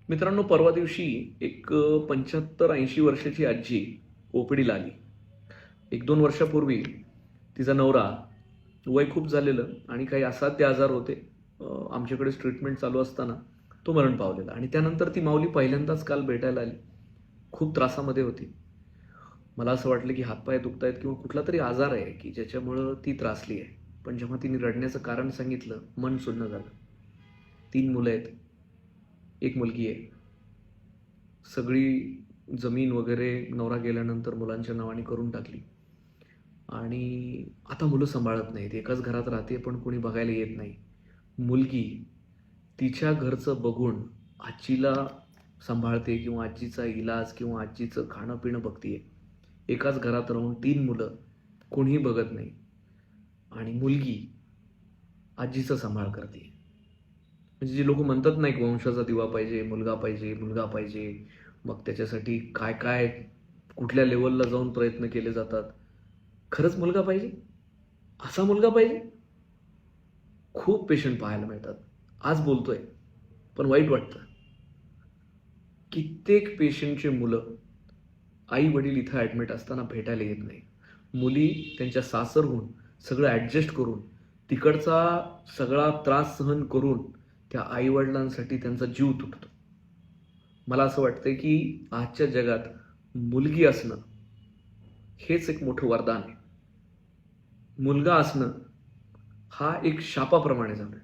मित्रांनो, परवा दिवशी एक 75-80 वर्षाची आजी ओपीडीला आली. 1-2 वर्षापूर्वी तिचा नवरा, वय खूप झालेलं आणि काही असाध्य आजार होते. आमच्याकडेच ट्रीटमेंट चालू असताना तो मरण पावलेला आणि त्यानंतर ती माऊली पहिल्यांदाच काल भेटायला आली. खूप त्रासामध्ये होती. मला असं वाटलं की हातपाय दुखतायत किंवा कुठला तरी आजार आहे की ज्याच्यामुळं ती त्रासली आहे. पण जेव्हा तिने रडण्याचं कारण सांगितलं, मन सुन्न झालं. 3 मुलं आहेत. 1 मुलगी आहे. सगळी जमीन वगैरे नवरा गेल्यानंतर मुलांच्या नावाने करून टाकली आणि आता मुलं सांभाळत नाहीत. एकाच घरात राहते पण कोणी बघायला येत नाही. मुलगी तिच्या घरचं बघून आजीला सांभाळते किंवा आजीचा इलाज किंवा आजीचं खाणं-पिणं बघतीये. एकाच घरात राहून 3 मुलं, कोणीही बघत नाही आणि मुलगी आजीचा सांभाळ करते. म्हणजे जे लोकं म्हणतात ना, एक वंशाचा दिवा पाहिजे, मुलगा पाहिजे, मुलगा पाहिजे. मग त्याच्यासाठी काय-काय, कुठल्या लेव्हलला जाऊन प्रयत्न केले जातात. खरंच मुलगा पाहिजे? असा मुलगा पाहिजे? खूप पेशंट पाहायला मिळतात. आज बोलतोय, पण वाईट वाटतं. कित्येक पेशंटची मुलं, आई-वडील इथं ॲडमिट असताना भेटायला येत नाही. मुली त्यांच्या सासरहून सगळं ॲडजस्ट करून, तिकडचा सगळा त्रास सहन करून त्या आई-वडिलांसाठी त्यांचा जीव तुटतो. मला असं वाटतंय की आजच्या जगात मुलगी असणं हेच एक मोठं वरदान आहे. मुलगा असणं हा एक शापाप्रमाणे झालाय.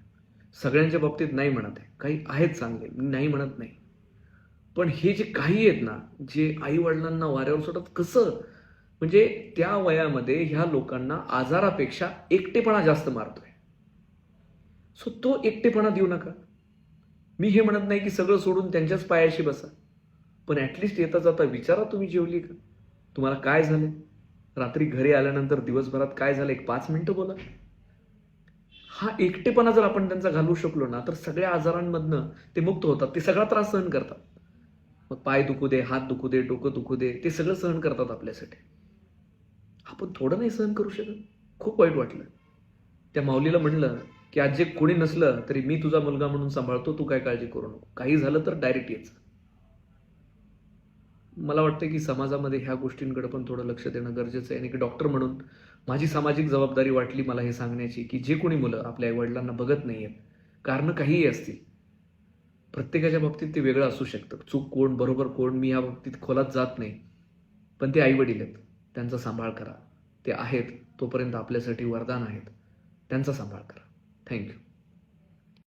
सगळ्यांच्या बाबतीत नाही म्हणत आहे. काही आहेत चांगले, मी नाही म्हणत नाही. पण हे जे काही आहेत ना, जे आई-वडिलांना वाऱ्यावर सोडतात कसं? म्हणजे त्या वयामध्ये ह्या लोकांना आजारापेक्षा एकटेपणा जास्त मारतोय. सो तो एकटेपणा देऊ नका. मी हे म्हणत नाही की सगळं सोडून त्यांच्याच पायाशी बसा. पण ॲटलीस्ट येता जाता विचारा, तुम्ही जेवली का? तुम्हाला काय झालंय? रात्री घरी आल्यानंतर दिवसभरात काय झालं, एक 5 मिनिटं बोला. हा एकटेपणा जर आपण त्यांचा घालवू शकलो ना, तर सगळ्या आजारांमधनं ते मुक्त होतात. ते सगळा त्रास सहन करतात. मग पाय दुखू दे, हात दुखू दे, डोकं दुखू दे, ते सगळं सहन करतात आपल्यासाठी. आपण थोडं नाही सहन करू शकत? खूप वाईट वाटलं. त्या माऊलीला म्हणलं, की "आज जे कोणी नसलं तरी मी तुझा मुलगा म्हणून सांभाळतो, तू काय काळजी करू नको. काही झालं तर डायरेक्ट यायचं." मला वाटतं की समाजामध्ये ह्या गोष्टींकडे पण थोडं लक्ष देणं गरजेचं आहे आणि एक डॉक्टर म्हणून माझी सामाजिक जबाबदारी वाटली मला हे सांगण्याची, की जे कोणी मुलं आपल्या आई-वडिलांना बघत नाहीयेत, कारणं काहीही असतील. प्रत्येकाच्या बाबतीत ते वेगळं असू शकतं. चूक कोण, बरोबर कोण, मी या बाबतीत खोलात जात नाही. पण ते आई-वडील आहेत. त्यांचा सांभाळ करा. ते आहेत तोपर्यंत आपल्यासाठी वरदान आहेत. त्यांचा सांभाळ करा. Thank you.